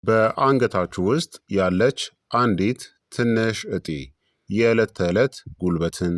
በአንገታችሁ ውስጥ ያለች አንዲት ትንሽ እጢ የዕለት ተዕለት ጉልበትን፣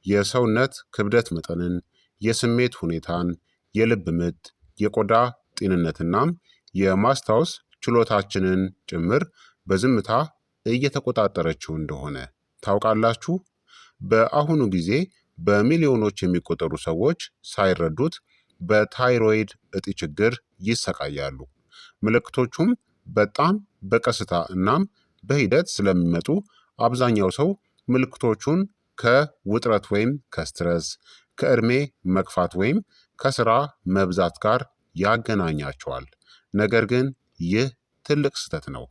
የሰውነት ክብደት መጠንን፣ የስሜት ሁኔታን፣ የልብ ምት፣ የቆዳ ጤንነትናም የማስታወስ ችሎታችንን ጭምር በዝምታ እየተቆጣጠረችው እንደሆነ ታውቃላችሁ? በአሁኑ ጊዜ በሚሊዮኖች የሚቆጠሩ ሰዎች ሳይረዱት በታይሮይድ እጢ ችግር ይሰቃያሉ። ምልክቶቹም በጣም በቀስታ እናም በሂደት ስለሚመጡ አብዛኛው ሰው ምልክቶቹን ከውጥረት ወይም ከስትረስ፣ ከእድሜ መግፋት ወይም ከስራ መብዛት ጋር ያገናኛቸዋል። ነገር ግን ይህ ትልቅ ስህተት ነው።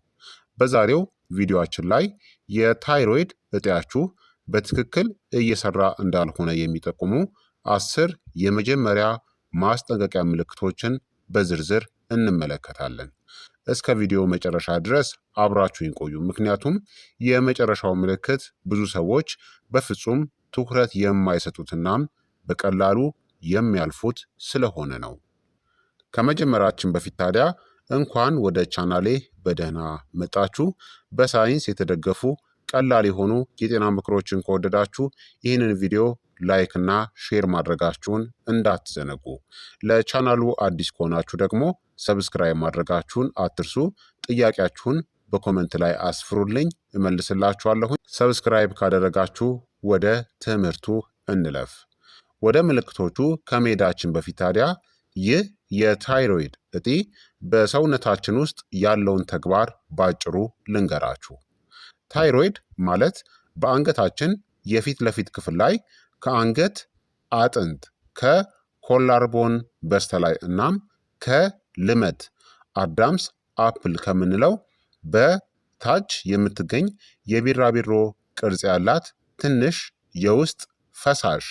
በዛሬው ቪዲዮአችን ላይ የታይሮይድ እጢያችሁ በትክክል እየሰራ እንዳልሆነ የሚጠቁሙ 10 የመጀመሪያ ማስጠንቀቂያ ምልክቶችን በዝርዝር እንመለከታለን። እስከ ቪዲዮ መጨረሻ ድረስ አብራችሁን ቆዩ። ምክንያቱም የመጨረሻው ምልክት ብዙ ሰዎች በፍጹም ትኩረት የማይሰጡትናም በቀላሉ የሚያልፉት ስለሆነ ነው። ከመጀመራችን በፊት ታዲያ እንኳን ወደ ቻናሌ በደህና መጣችሁ። በሳይንስ የተደገፉ ቀላል የሆኑ የጤና ምክሮችን ከወደዳችሁ ይህንን ቪዲዮ ላይክ እና ሼር ማድረጋችሁን እንዳትዘነጉ። ለቻናሉ አዲስ ከሆናችሁ ደግሞ ሰብስክራይብ ማድረጋችሁን አትርሱ። ጥያቄያችሁን በኮመንት ላይ አስፍሩልኝ፣ እመልስላችኋለሁኝ። ሰብስክራይብ ካደረጋችሁ ወደ ትምህርቱ እንለፍ። ወደ ምልክቶቹ ከመሄዳችን በፊት ታዲያ ይህ የታይሮይድ እጢ በሰውነታችን ውስጥ ያለውን ተግባር ባጭሩ ልንገራችሁ። ታይሮይድ ማለት በአንገታችን የፊት ለፊት ክፍል ላይ ከአንገት አጥንት ከኮላርቦን በስተላይ እናም ከልመት አዳምስ አፕል ከምንለው በታች የምትገኝ የቢራቢሮ ቅርጽ ያላት ትንሽ የውስጥ ፈሳሽ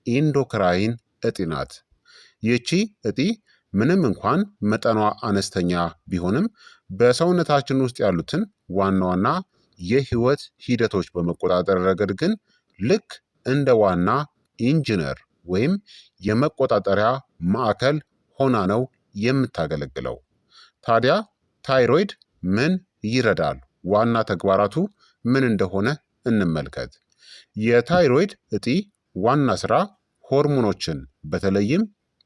ኢንዶክራይን እጢ ናት። ይህቺ እጢ ምንም እንኳን መጠኗ አነስተኛ ቢሆንም በሰውነታችን ውስጥ ያሉትን ዋና ዋና የህይወት ሂደቶች በመቆጣጠር ረገድ ግን ልክ እንደ ዋና ኢንጂነር ወይም የመቆጣጠሪያ ማዕከል ሆና ነው የምታገለግለው። ታዲያ ታይሮይድ ምን ይረዳል? ዋና ተግባራቱ ምን እንደሆነ እንመልከት። የታይሮይድ እጢ ዋና ስራ ሆርሞኖችን በተለይም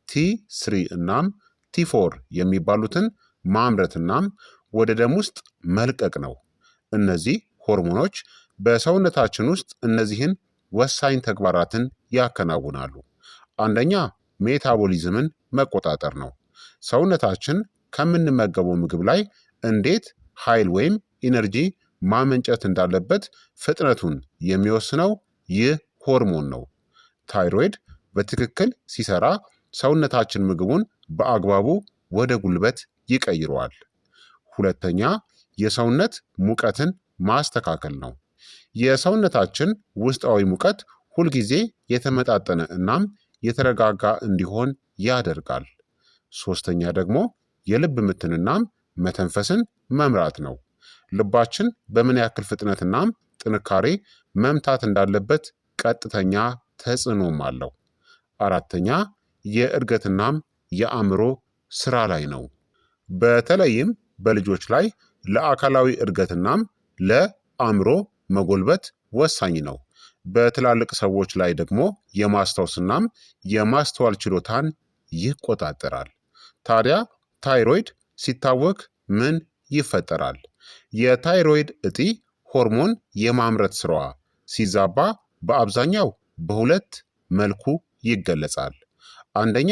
ቲ3 እናም ቲ4 የሚባሉትን ማምረት እናም ወደ ደም ውስጥ መልቀቅ ነው። እነዚህ ሆርሞኖች በሰውነታችን ውስጥ እነዚህን ወሳኝ ተግባራትን ያከናውናሉ። አንደኛ ሜታቦሊዝምን መቆጣጠር ነው። ሰውነታችን ከምንመገበው ምግብ ላይ እንዴት ኃይል ወይም ኢነርጂ ማመንጨት እንዳለበት ፍጥነቱን የሚወስነው ይህ ሆርሞን ነው። ታይሮይድ በትክክል ሲሰራ ሰውነታችን ምግቡን በአግባቡ ወደ ጉልበት ይቀይረዋል። ሁለተኛ የሰውነት ሙቀትን ማስተካከል ነው። የሰውነታችን ውስጣዊ ሙቀት ሁልጊዜ የተመጣጠነ እናም የተረጋጋ እንዲሆን ያደርጋል። ሶስተኛ ደግሞ የልብ ምትንናም መተንፈስን መምራት ነው። ልባችን በምን ያክል ፍጥነትናም ጥንካሬ መምታት እንዳለበት ቀጥተኛ ተጽዕኖም አለው። አራተኛ የእድገትናም የአእምሮ ስራ ላይ ነው። በተለይም በልጆች ላይ ለአካላዊ እድገትናም ለአእምሮ መጎልበት ወሳኝ ነው። በትላልቅ ሰዎች ላይ ደግሞ የማስታወስናም የማስተዋል ችሎታን ይቆጣጠራል። ታዲያ ታይሮይድ ሲታወክ ምን ይፈጠራል? የታይሮይድ እጢ ሆርሞን የማምረት ስራዋ ሲዛባ በአብዛኛው በሁለት መልኩ ይገለጻል። አንደኛ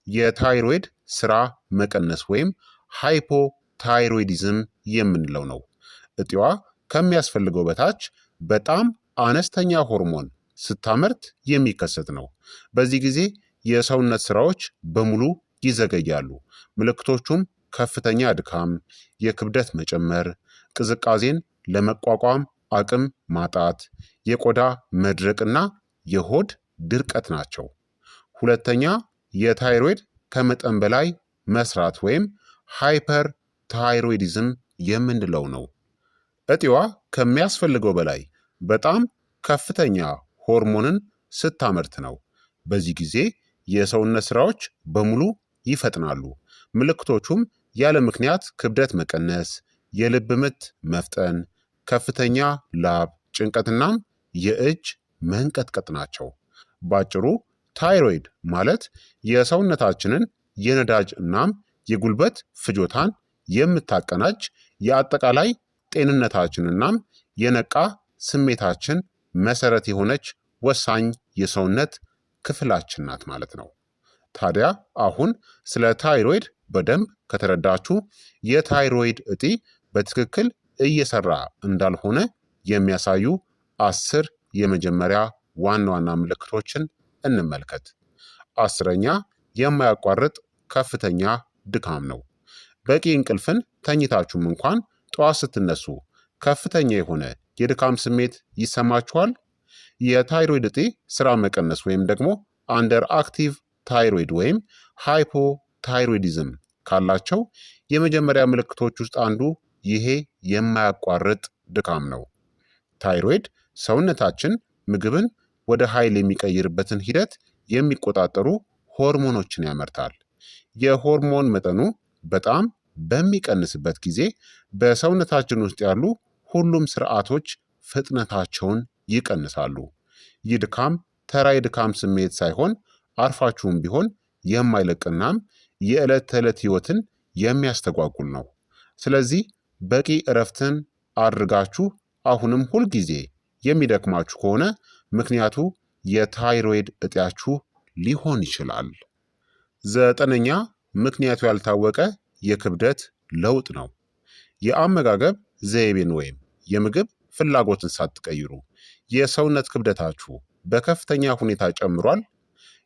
የታይሮይድ ስራ መቀነስ ወይም ሃይፖታይሮይዲዝም የምንለው ነው። እጢዋ ከሚያስፈልገው በታች በጣም አነስተኛ ሆርሞን ስታመርት የሚከሰት ነው። በዚህ ጊዜ የሰውነት ስራዎች በሙሉ ይዘገያሉ። ምልክቶቹም ከፍተኛ ድካም፣ የክብደት መጨመር፣ ቅዝቃዜን ለመቋቋም አቅም ማጣት፣ የቆዳ መድረቅና የሆድ ድርቀት ናቸው። ሁለተኛ የታይሮይድ ከመጠን በላይ መስራት ወይም ሃይፐር ታይሮይዲዝም የምንለው ነው። እጢዋ ከሚያስፈልገው በላይ በጣም ከፍተኛ ሆርሞንን ስታመርት ነው። በዚህ ጊዜ የሰውነት ስራዎች በሙሉ ይፈጥናሉ። ምልክቶቹም ያለ ምክንያት ክብደት መቀነስ፣ የልብ ምት መፍጠን፣ ከፍተኛ ላብ፣ ጭንቀትናም የእጅ መንቀጥቀጥ ናቸው። ባጭሩ ታይሮይድ ማለት የሰውነታችንን የነዳጅ እናም የጉልበት ፍጆታን የምታቀናጅ የአጠቃላይ ጤንነታችን እናም የነቃ ስሜታችን መሰረት የሆነች ወሳኝ የሰውነት ክፍላችን ናት ማለት ነው። ታዲያ አሁን ስለ ታይሮይድ በደንብ ከተረዳችሁ የታይሮይድ እጢ በትክክል እየሰራ እንዳልሆነ የሚያሳዩ 10 የመጀመሪያ ዋና ዋና ምልክቶችን እንመልከት። 10ኛ የማያቋርጥ ከፍተኛ ድካም ነው። በቂ እንቅልፍን ተኝታችሁም እንኳን ጠዋት ስትነሱ ከፍተኛ የሆነ የድካም ስሜት ይሰማችኋል? የታይሮይድ እጢ ስራ መቀነስ ወይም ደግሞ አንደር አክቲቭ ታይሮይድ ወይም ሃይፖታይሮይዲዝም ካላቸው የመጀመሪያ ምልክቶች ውስጥ አንዱ ይሄ የማያቋርጥ ድካም ነው። ታይሮይድ ሰውነታችን ምግብን ወደ ኃይል የሚቀይርበትን ሂደት የሚቆጣጠሩ ሆርሞኖችን ያመርታል። የሆርሞን መጠኑ በጣም በሚቀንስበት ጊዜ በሰውነታችን ውስጥ ያሉ ሁሉም ስርዓቶች ፍጥነታቸውን ይቀንሳሉ። ይህ ድካም ተራ የድካም ስሜት ሳይሆን አርፋችሁም ቢሆን የማይለቅናም የዕለት ተዕለት ህይወትን የሚያስተጓጉል ነው። ስለዚህ በቂ እረፍትን አድርጋችሁ አሁንም ሁልጊዜ የሚደክማችሁ ከሆነ ምክንያቱ የታይሮይድ እጢያችሁ ሊሆን ይችላል። 9ኛ ምክንያቱ ያልታወቀ የክብደት ለውጥ ነው። የአመጋገብ ዘይቤን ወይም የምግብ ፍላጎትን ሳትቀይሩ የሰውነት ክብደታችሁ በከፍተኛ ሁኔታ ጨምሯል።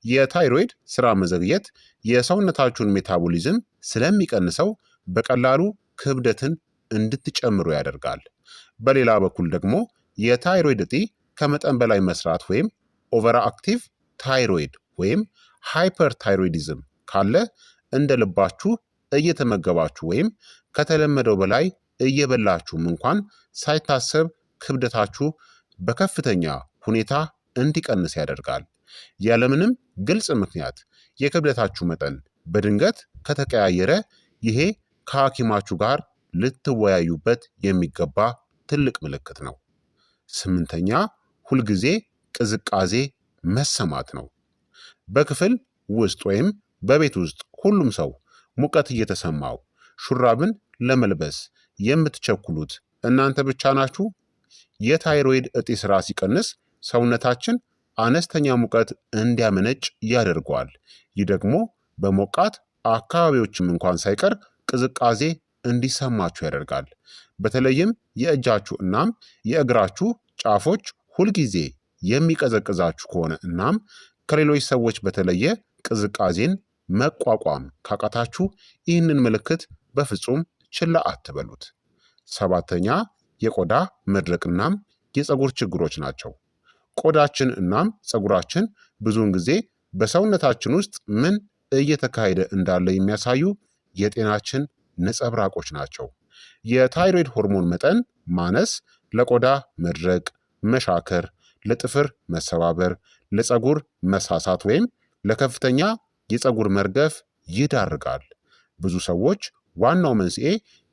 የታይሮይድ ስራ መዘግየት የሰውነታችሁን ሜታቦሊዝም ስለሚቀንሰው በቀላሉ ክብደትን እንድትጨምሩ ያደርጋል። በሌላ በኩል ደግሞ የታይሮይድ እጢ ከመጠን በላይ መስራት ወይም ኦቨር አክቲቭ ታይሮይድ ወይም ሃይፐር ታይሮይዲዝም ካለ እንደ ልባችሁ እየተመገባችሁ ወይም ከተለመደው በላይ እየበላችሁም እንኳን ሳይታሰብ ክብደታችሁ በከፍተኛ ሁኔታ እንዲቀንስ ያደርጋል። ያለምንም ግልጽ ምክንያት የክብደታችሁ መጠን በድንገት ከተቀያየረ ይሄ ከሐኪማችሁ ጋር ልትወያዩበት የሚገባ ትልቅ ምልክት ነው። 8ኛ ሁልጊዜ ቅዝቃዜ መሰማት ነው። በክፍል ውስጥ ወይም በቤት ውስጥ ሁሉም ሰው ሙቀት እየተሰማው ሹራብን ለመልበስ የምትቸኩሉት እናንተ ብቻ ናችሁ? የታይሮይድ እጢ ስራ ሲቀንስ ሰውነታችን አነስተኛ ሙቀት እንዲያመነጭ ያደርገዋል። ይህ ደግሞ በሞቃት አካባቢዎችም እንኳን ሳይቀር ቅዝቃዜ እንዲሰማችሁ ያደርጋል። በተለይም የእጃችሁ እናም የእግራችሁ ጫፎች ሁልጊዜ የሚቀዘቅዛችሁ ከሆነ እናም ከሌሎች ሰዎች በተለየ ቅዝቃዜን መቋቋም ካቃታችሁ ይህንን ምልክት በፍጹም ችላ አትበሉት። 7ኛ የቆዳ መድረቅ እናም የፀጉር ችግሮች ናቸው። ቆዳችን እናም ፀጉራችን ብዙውን ጊዜ በሰውነታችን ውስጥ ምን እየተካሄደ እንዳለ የሚያሳዩ የጤናችን ነጸብራቆች ናቸው። የታይሮይድ ሆርሞን መጠን ማነስ ለቆዳ መድረቅ፣ መሻከር፣ ለጥፍር መሰባበር፣ ለፀጉር መሳሳት ወይም ለከፍተኛ የፀጉር መርገፍ ይዳርጋል። ብዙ ሰዎች ዋናው መንስኤ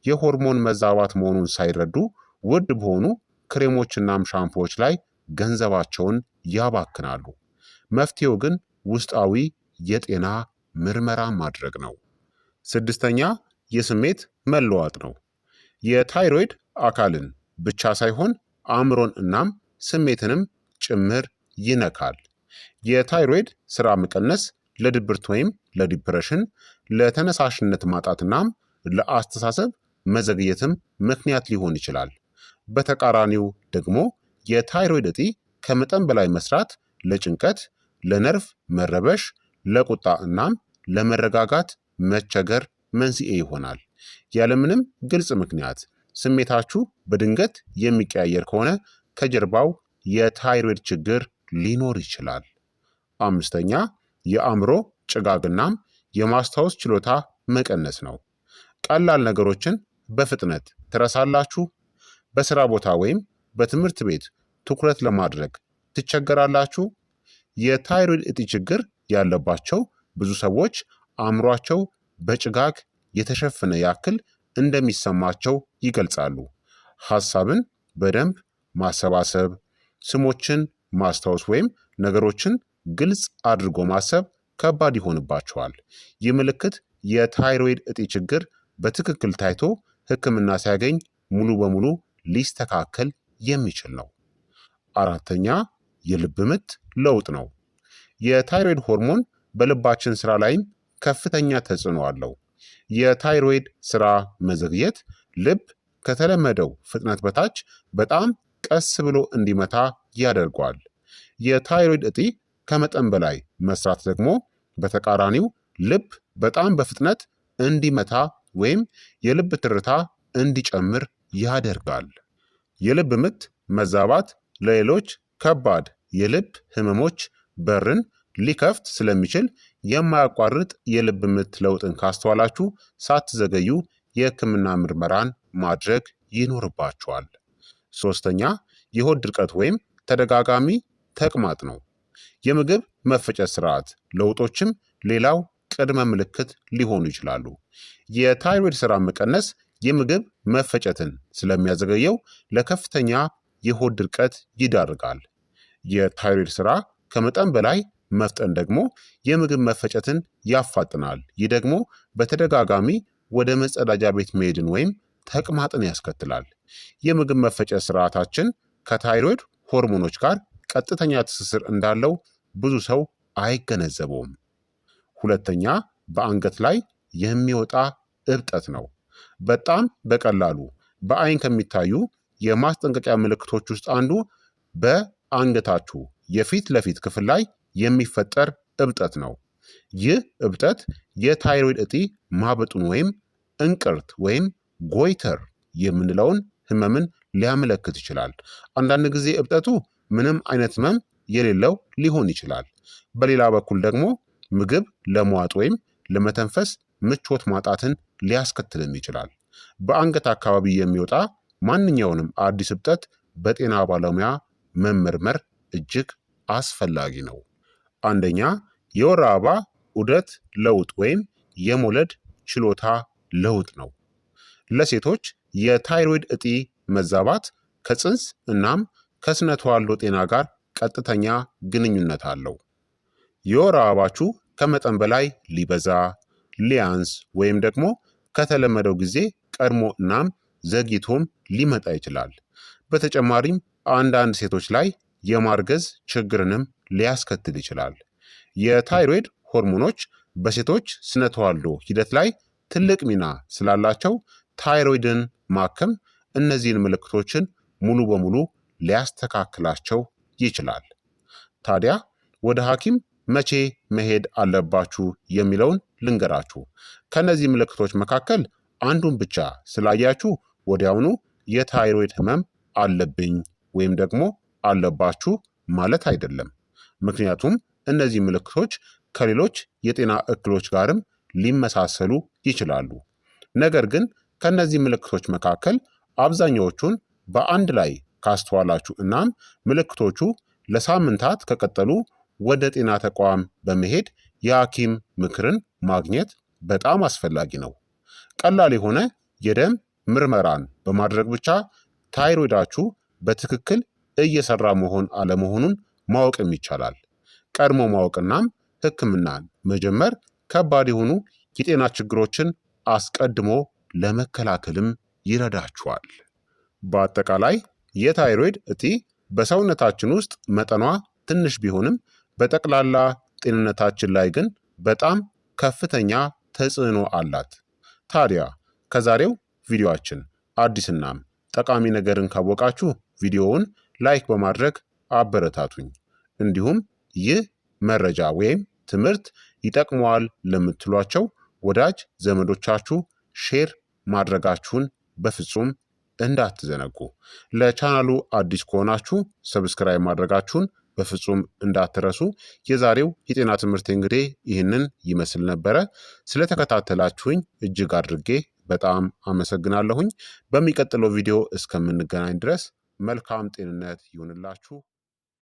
የሆርሞን መዛባት መሆኑን ሳይረዱ ውድ በሆኑ ክሬሞችናም ሻምፖዎች ላይ ገንዘባቸውን ያባክናሉ። መፍትሄው ግን ውስጣዊ የጤና ምርመራ ማድረግ ነው። 6ኛ የስሜት መለዋጥ ነው። የታይሮይድ አካልን ብቻ ሳይሆን አእምሮን እናም ስሜትንም ጭምር ይነካል። የታይሮይድ ስራ መቀነስ ለድብርት ወይም ለዲፕሬሽን፣ ለተነሳሽነት ማጣትናም ለአስተሳሰብ መዘግየትም ምክንያት ሊሆን ይችላል። በተቃራኒው ደግሞ የታይሮይድ እጢ ከመጠን በላይ መስራት ለጭንቀት፣ ለነርቭ መረበሽ፣ ለቁጣ እናም ለመረጋጋት መቸገር መንስኤ ይሆናል። ያለምንም ግልጽ ምክንያት ስሜታችሁ በድንገት የሚቀያየር ከሆነ ከጀርባው የታይሮይድ ችግር ሊኖር ይችላል። 5ኛ የአእምሮ ጭጋግናም የማስታወስ ችሎታ መቀነስ ነው። ቀላል ነገሮችን በፍጥነት ትረሳላችሁ። በስራ ቦታ ወይም በትምህርት ቤት ትኩረት ለማድረግ ትቸገራላችሁ። የታይሮይድ እጢ ችግር ያለባቸው ብዙ ሰዎች አእምሯቸው በጭጋግ የተሸፈነ ያክል እንደሚሰማቸው ይገልጻሉ። ሐሳብን በደንብ ማሰባሰብ፣ ስሞችን ማስታወስ ወይም ነገሮችን ግልጽ አድርጎ ማሰብ ከባድ ይሆንባቸዋል። ይህ ምልክት የታይሮይድ እጢ ችግር በትክክል ታይቶ ሕክምና ሲያገኝ ሙሉ በሙሉ ሊስተካከል የሚችል ነው። አራተኛ የልብ ምት ለውጥ ነው። የታይሮይድ ሆርሞን በልባችን ስራ ላይም ከፍተኛ ተጽዕኖ አለው። የታይሮይድ ስራ መዘግየት ልብ ከተለመደው ፍጥነት በታች በጣም ቀስ ብሎ እንዲመታ ያደርገዋል። የታይሮይድ እጢ ከመጠን በላይ መስራት ደግሞ በተቃራኒው ልብ በጣም በፍጥነት እንዲመታ ወይም የልብ ትርታ እንዲጨምር ያደርጋል። የልብ ምት መዛባት ለሌሎች ከባድ የልብ ህመሞች በርን ሊከፍት ስለሚችል የማያቋርጥ የልብ ምት ለውጥን ካስተዋላችሁ ሳትዘገዩ የህክምና ምርመራን ማድረግ ይኖርባችኋል። ሶስተኛ የሆድ ድርቀት ወይም ተደጋጋሚ ተቅማጥ ነው። የምግብ መፈጨት ስርዓት ለውጦችም ሌላው ቅድመ ምልክት ሊሆኑ ይችላሉ። የታይሮይድ ስራ መቀነስ የምግብ መፈጨትን ስለሚያዘገየው ለከፍተኛ የሆድ ድርቀት ይዳርጋል። የታይሮይድ ስራ ከመጠን በላይ መፍጠን ደግሞ የምግብ መፈጨትን ያፋጥናል። ይህ ደግሞ በተደጋጋሚ ወደ መጸዳጃ ቤት መሄድን ወይም ተቅማጥን ያስከትላል። የምግብ መፈጨት ስርዓታችን ከታይሮይድ ሆርሞኖች ጋር ቀጥተኛ ትስስር እንዳለው ብዙ ሰው አይገነዘበውም። ሁለተኛ በአንገት ላይ የሚወጣ እብጠት ነው። በጣም በቀላሉ በአይን ከሚታዩ የማስጠንቀቂያ ምልክቶች ውስጥ አንዱ በአንገታችሁ የፊት ለፊት ክፍል ላይ የሚፈጠር እብጠት ነው። ይህ እብጠት የታይሮይድ እጢ ማበጡን ወይም እንቅርት ወይም ጎይተር የምንለውን ህመምን ሊያመለክት ይችላል። አንዳንድ ጊዜ እብጠቱ ምንም አይነት ህመም የሌለው ሊሆን ይችላል። በሌላ በኩል ደግሞ ምግብ ለመዋጥ ወይም ለመተንፈስ ምቾት ማጣትን ሊያስከትልም ይችላል። በአንገት አካባቢ የሚወጣ ማንኛውንም አዲስ እብጠት በጤና ባለሙያ መመርመር እጅግ አስፈላጊ ነው። አንደኛ የወር አበባ ዑደት ለውጥ ወይም የመውለድ ችሎታ ለውጥ ነው። ለሴቶች የታይሮይድ እጢ መዛባት ከፅንስ እናም ከስነ ተዋልዶ ጤና ጋር ቀጥተኛ ግንኙነት አለው። የወር አበባችሁ ከመጠን በላይ ሊበዛ፣ ሊያንስ ወይም ደግሞ ከተለመደው ጊዜ ቀድሞ እናም ዘግይቶም ሊመጣ ይችላል። በተጨማሪም አንዳንድ ሴቶች ላይ የማርገዝ ችግርንም ሊያስከትል ይችላል። የታይሮይድ ሆርሞኖች በሴቶች ስነ ተዋልዶ ሂደት ላይ ትልቅ ሚና ስላላቸው ታይሮይድን ማከም እነዚህን ምልክቶችን ሙሉ በሙሉ ሊያስተካክላቸው ይችላል። ታዲያ ወደ ሐኪም መቼ መሄድ አለባችሁ የሚለውን ልንገራችሁ። ከነዚህ ምልክቶች መካከል አንዱን ብቻ ስላያችሁ ወዲያውኑ የታይሮይድ ህመም አለብኝ ወይም ደግሞ አለባችሁ ማለት አይደለም። ምክንያቱም እነዚህ ምልክቶች ከሌሎች የጤና እክሎች ጋርም ሊመሳሰሉ ይችላሉ። ነገር ግን ከነዚህ ምልክቶች መካከል አብዛኛዎቹን በአንድ ላይ ካስተዋላችሁ እናም ምልክቶቹ ለሳምንታት ከቀጠሉ ወደ ጤና ተቋም በመሄድ የሐኪም ምክርን ማግኘት በጣም አስፈላጊ ነው። ቀላል የሆነ የደም ምርመራን በማድረግ ብቻ ታይሮይዳችሁ በትክክል እየሰራ መሆን አለመሆኑን ማወቅም ይቻላል። ቀድሞ ማወቅናም ህክምናን መጀመር ከባድ የሆኑ የጤና ችግሮችን አስቀድሞ ለመከላከልም ይረዳችኋል። በአጠቃላይ የታይሮይድ እጢ በሰውነታችን ውስጥ መጠኗ ትንሽ ቢሆንም በጠቅላላ ጤንነታችን ላይ ግን በጣም ከፍተኛ ተጽዕኖ አላት። ታዲያ ከዛሬው ቪዲዮአችን አዲስናም ጠቃሚ ነገርን ካወቃችሁ ቪዲዮውን ላይክ በማድረግ አበረታቱኝ። እንዲሁም ይህ መረጃ ወይም ትምህርት ይጠቅመዋል ለምትሏቸው ወዳጅ ዘመዶቻችሁ ሼር ማድረጋችሁን በፍጹም እንዳትዘነጉ። ለቻናሉ አዲስ ከሆናችሁ ሰብስክራይብ ማድረጋችሁን በፍጹም እንዳትረሱ። የዛሬው የጤና ትምህርት እንግዲህ ይህንን ይመስል ነበረ። ስለተከታተላችሁኝ እጅግ አድርጌ በጣም አመሰግናለሁኝ። በሚቀጥለው ቪዲዮ እስከምንገናኝ ድረስ መልካም ጤንነት ይሁንላችሁ።